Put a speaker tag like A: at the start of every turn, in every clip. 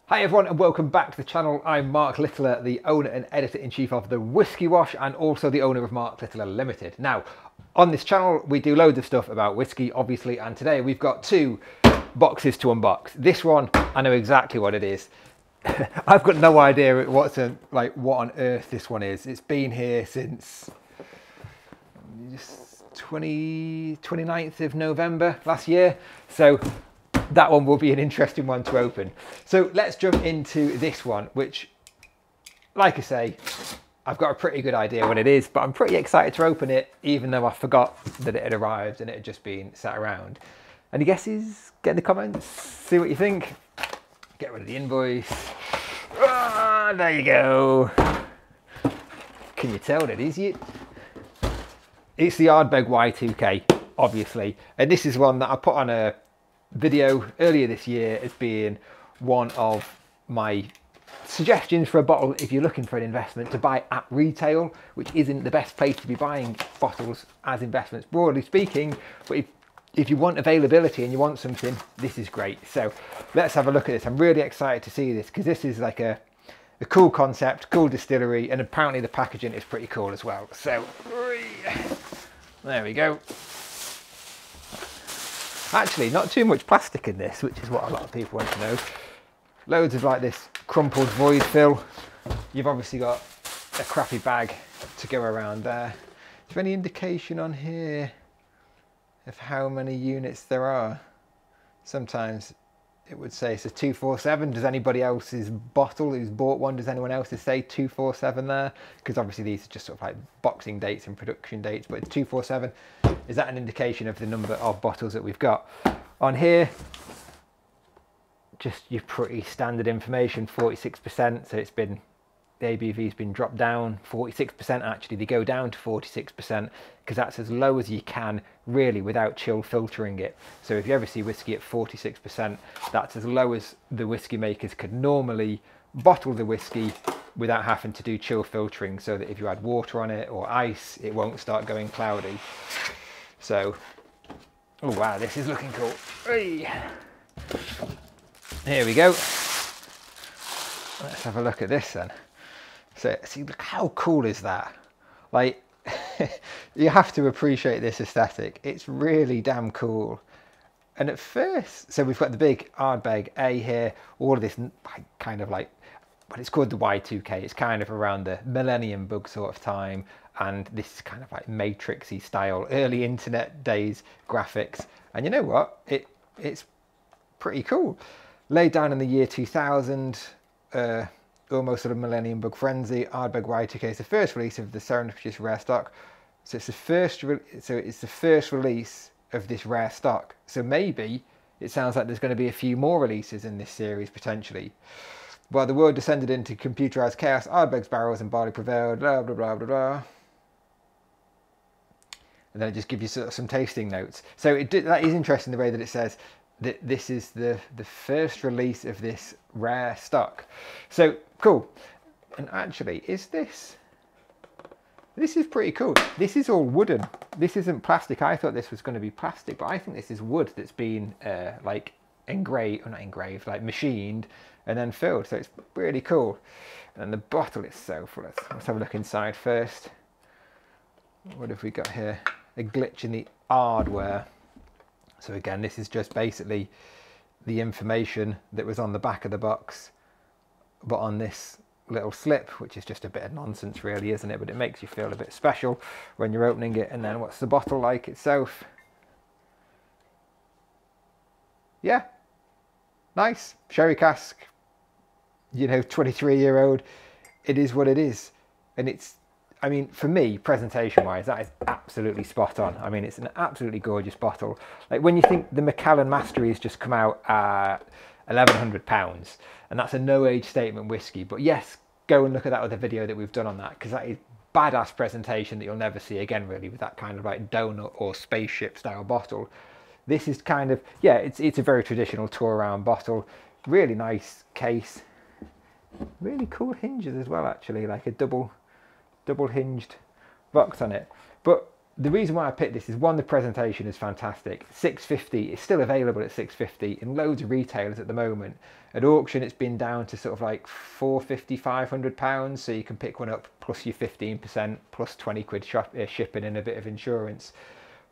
A: Hi everyone and welcome back to the channel. I'm Mark Littler, the owner and editor-in-chief of the Whisky Wash and also the owner of Mark Littler Limited. Now, on this channel we do loads of stuff about whiskey obviously, and today we've got two boxes to unbox. This one, I know exactly what it is. I've got no idea what on earth this one is. It's been here since 29th of November last year, so that one will be an interesting one to open. So let's jump into this one, which, like I say, I've got a pretty good idea what it is, but I'm pretty excited to open it, even though I forgot that it had arrived and it had just been sat around. Any guesses? Get in the comments, see what you think. Get rid of the invoice. Ah, there you go. Can you tell what it is yet? It's the Ardbeg Y2K, obviously. And this is one that I put on a video earlier this year as being one of my suggestions for a bottle if you're looking for an investment to buy at retail, which isn't the best place to be buying bottles as investments, broadly speaking. But if you want availability and you want something, this is great. So let's have a look at this. I'm really excited to see this because this is like a cool concept, cool distillery, and apparently the packaging is pretty cool as well. So there we go. Actually, not too much plastic in this, which is what a lot of people want to know. Loads of like this crumpled void fill. You've obviously got a crappy bag to go around there. Is there any indication on here of how many units there are? Sometimes it would say it's a 247. Does anybody else's bottle who's bought one, does anyone else's say 247 there? Because obviously these are just sort of like boxing dates and production dates, but it's 247. Is that an indication of the number of bottles that we've got? On here, just your pretty standard information, 46%. So it's been, the ABV's been dropped down, 46% actually. They go down to 46% because that's as low as you can really without chill filtering it. So if you ever see whiskey at 46%, that's as low as the whiskey makers could normally bottle the whiskey without having to do chill filtering, so that if you add water on it or ice, it won't start going cloudy. So, oh wow, this is looking cool. Hey. Here we go. Let's have a look at this then. So, see, look, how cool is that? Like, you have to appreciate this aesthetic. It's really damn cool. And at first, so we've got the big Ardbeg A here, all of this kind of like, but it's called the Y2K. It's kind of around the millennium bug sort of time. And this is kind of like matrixy style, early internet days graphics. And you know what? It's pretty cool. Laid down in the year 2000, almost sort of millennium bug frenzy. Ardbeg Y2K is the first release of the serendipitous rare stock. So it's the first release of this rare stock. So maybe it sounds like there's going to be a few more releases in this series potentially. While the world descended into computerized chaos, Ardbeg's barrels and barley prevailed. Blah blah blah blah blah. And then it just gives you sort of some tasting notes. So that is interesting the way that it says that this is the first release of this rare stock. So cool. And actually, this is pretty cool. This is all wooden. This isn't plastic. I thought this was going to be plastic, but I think this is wood that's been like like machined and then filled. So it's really cool. And the bottle is so full. Let's have a look inside first. What have we got here? A glitch in the hardware. So again, this is just basically the information that was on the back of the box, but on this little slip, which is just a bit of nonsense really, isn't it? But it makes you feel a bit special when you're opening it. And then what's the bottle like itself? Yeah, nice. Sherry cask, you know, 23-year-old. It is what it is. And it's, I mean, for me, presentation-wise, that is absolutely spot on. I mean, it's an absolutely gorgeous bottle. Like when you think the Macallan Mastery has just come out at £1,100, and that's a no-age statement whiskey. But yes, go and look at that other video that we've done on that, because that is badass presentation that you'll never see again, really, with that kind of like donut or spaceship style bottle. This is kind of, yeah, it's a very traditional tour-around bottle. Really nice case. Really cool hinges as well, actually, like a double hinged box on it. But the reason why I picked this is, one, the presentation is fantastic. 650, it's still available at 650 in loads of retailers at the moment. At auction, it's been down to sort of like 450, 500 pounds. So you can pick one up plus your 15%, plus 20 quid shipping and a bit of insurance.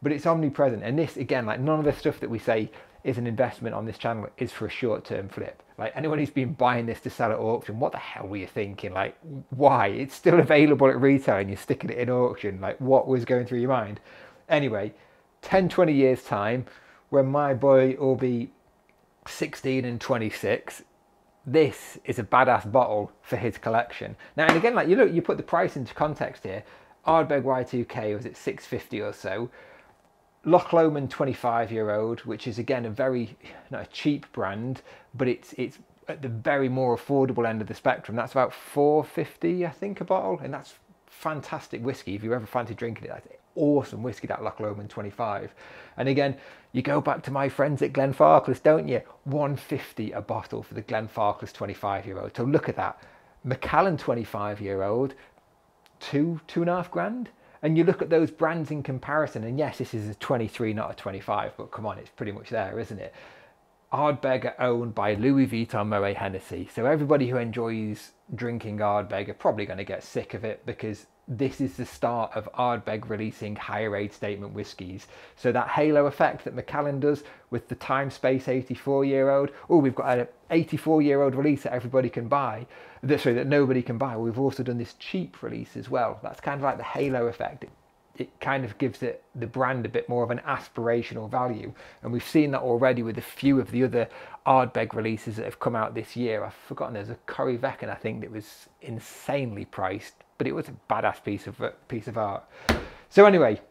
A: But it's omnipresent. And this, again, like none of the stuff that we say is an investment on this channel is for a short-term flip. Like anyone who's been buying this to sell at auction, what the hell were you thinking? Like, why? It's still available at retail and you're sticking it in auction. Like, what was going through your mind? Anyway, 10, 20 years time, when my boy will be 16 and 26, this is a badass bottle for his collection. Now, and again, like you look, you put the price into context here. Ardbeg Y2K was at 650 or so. Loch Lomond 25-year-old, which is again a very, not a cheap brand, but it's at the very more affordable end of the spectrum. That's about 450, I think, a bottle, and that's fantastic whiskey. If you ever fancy drinking it, that's awesome whiskey, that Loch Lomond 25. And again, you go back to my friends at Glenfarclas, don't you? 150 a bottle for the Glenfarclas 25-year-old. So look at that. Macallan 25-year-old, two and a half grand. And you look at those brands in comparison, and yes, this is a 23, not a 25, but come on, it's pretty much there, isn't it? Ardbeg are owned by Louis Vuitton Moet Hennessy. So everybody who enjoys drinking Ardbeg are probably going to get sick of it, because this is the start of Ardbeg releasing higher age statement whiskies. So that halo effect that Macallan does with the Time Space 84-year-old. Oh, we've got an 84-year-old release that everybody can buy. That nobody can buy. We've also done this cheap release as well. That's kind of like the halo effect. It kind of gives the brand a bit more of an aspirational value. And we've seen that already with a few of the other Ardbeg releases that have come out this year. I've forgotten, there's a Corryvreckan, I think, that was insanely priced, but it was a badass piece of art. So anyway,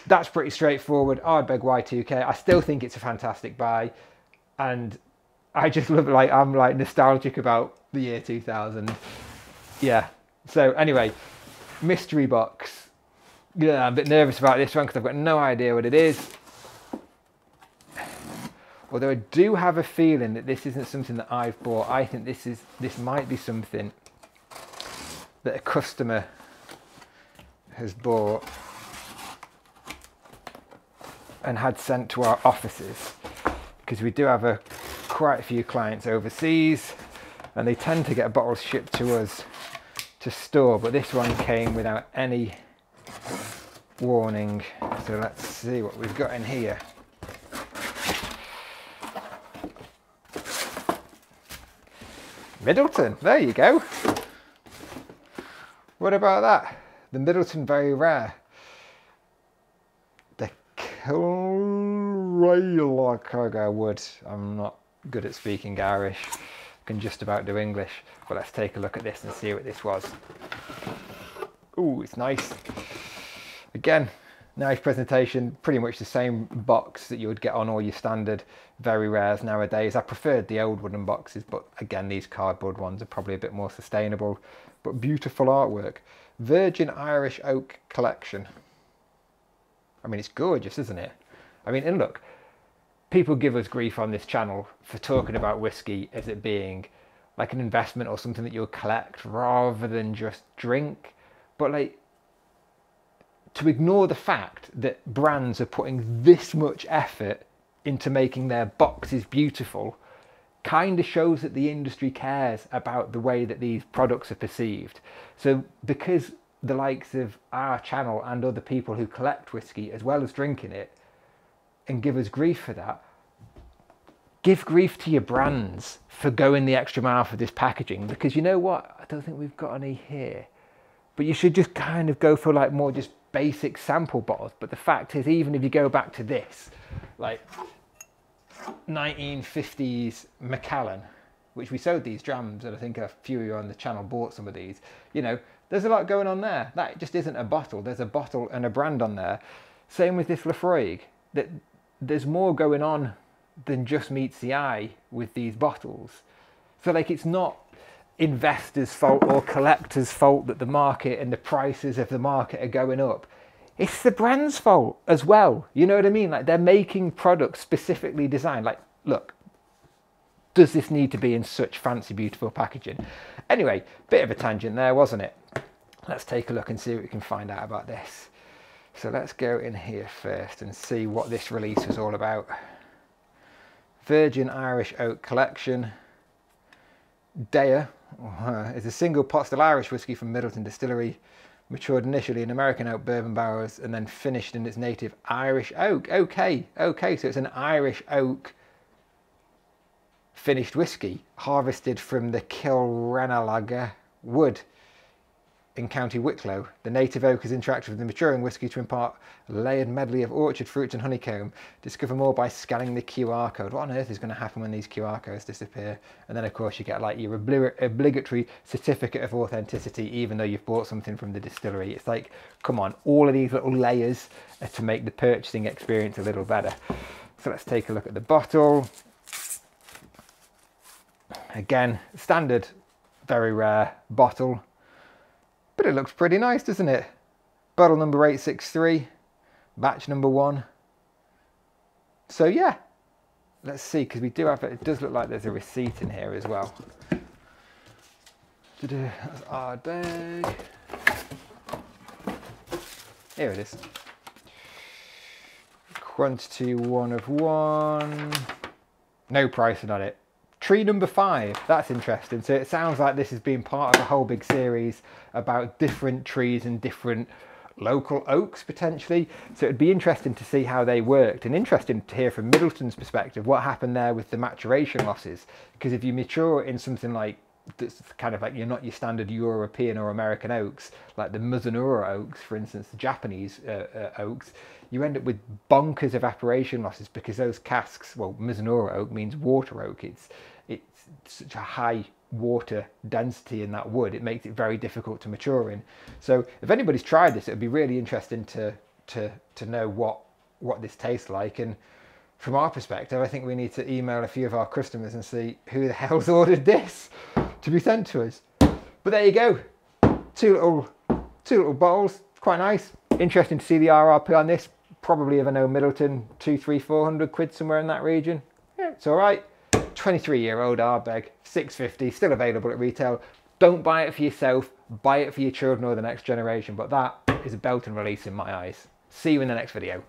A: that's pretty straightforward. Ardbeg Y2K. I still think it's a fantastic buy. And I just love it. Like, I'm like nostalgic about the year 2000. Yeah. So anyway, mystery box. Yeah, I'm a bit nervous about this one because I've got no idea what it is. Although I do have a feeling that this isn't something that I've bought. I think this might be something that a customer has bought and had sent to our offices, because we do have quite a few clients overseas and they tend to get bottles shipped to us to store, but this one came without any warning. So let's see what we've got in here. Middleton, there you go. What about that? The Middleton Very Rare. The Kilrailachaga wood. I'm not good at speaking Irish. I can just about do English. But let's take a look at this and see what this was. Ooh, it's nice. Again, nice presentation. Pretty much the same box that you would get on all your standard Very Rares nowadays. I preferred the old wooden boxes, but again, these cardboard ones are probably a bit more sustainable. But beautiful artwork. Virgin Irish Oak Collection. I mean, it's gorgeous, isn't it? I mean, and look, people give us grief on this channel for talking about whiskey as it being like an investment or something that you'll collect rather than just drink. But like, to ignore the fact that brands are putting this much effort into making their boxes beautiful kind of shows that the industry cares about the way that these products are perceived. So because the likes of our channel and other people who collect whiskey as well as drinking it and give us grief for that, give grief to your brands for going the extra mile for this packaging, because you know what? I don't think we've got any here, but you should just kind of go for like more just basic sample bottles. But the fact is, even if you go back to this, like 1950s Macallan, which we sold these drams, and I think a few of you on the channel bought some of these, you know, there's a lot going on there. That just isn't a bottle. There's a bottle and a brand on there. Same with this Laphroaig. That there's more going on than just meets the eye with these bottles. So like, it's not investors' fault or collectors' fault that the market and the prices of the market are going up. It's the brand's fault as well. You know what I mean? Like, they're making products specifically designed. Like, look, does this need to be in such fancy, beautiful packaging? Anyway, bit of a tangent there, wasn't it? Let's take a look and see what we can find out about this. So let's go in here first and see what this release was all about. Virgin Irish Oak Collection. Daya is a single pot still Irish whiskey from Middleton Distillery, matured initially in American oak bourbon barrels and then finished in its native Irish oak. Okay, so it's an Irish oak finished whiskey harvested from the Kilrenalaga wood in County Wicklow. The native oak has interacted with the maturing whiskey to impart a layered medley of orchard fruits and honeycomb. Discover more by scanning the QR code. What on earth is going to happen when these QR codes disappear? And then of course you get like your obligatory certificate of authenticity, even though you've bought something from the distillery. It's like, come on, all of these little layers are to make the purchasing experience a little better. So let's take a look at the bottle. Again, standard, very rare bottle. But it looks pretty nice, doesn't it? Bottle number 863, batch number 1. So yeah, let's see, because we do have, it does look like there's a receipt in here as well. That's our bag. Here it is. Quantity 1 of 1. No pricing on it. Tree number 5, that's interesting. So it sounds like this has been part of a whole big series about different trees and different local oaks potentially. So it'd be interesting to see how they worked, and interesting to hear from Middleton's perspective what happened there with the maturation losses. Because if you mature in something like that's kind of like, you're not your standard European or American oaks, like the Mizunara oaks, for instance, the Japanese oaks, you end up with bonkers evaporation losses because those casks, well, Mizunara oak means water oak. It's such a high water density in that wood, it makes it very difficult to mature in. So if anybody's tried this, it would be really interesting to know what this tastes like. And from our perspective, I think we need to email a few of our customers and see who the hell's ordered this to be sent to us. But there you go, two little bottles, quite nice. Interesting to see the RRP on this. Probably, if I know Middleton, 200-400 quid, somewhere in that region. Yeah, it's all right. 23-year-old Ardbeg, $6.50, still available at retail. Don't buy it for yourself, buy it for your children or the next generation, but that is a Belton release in my eyes. See you in the next video.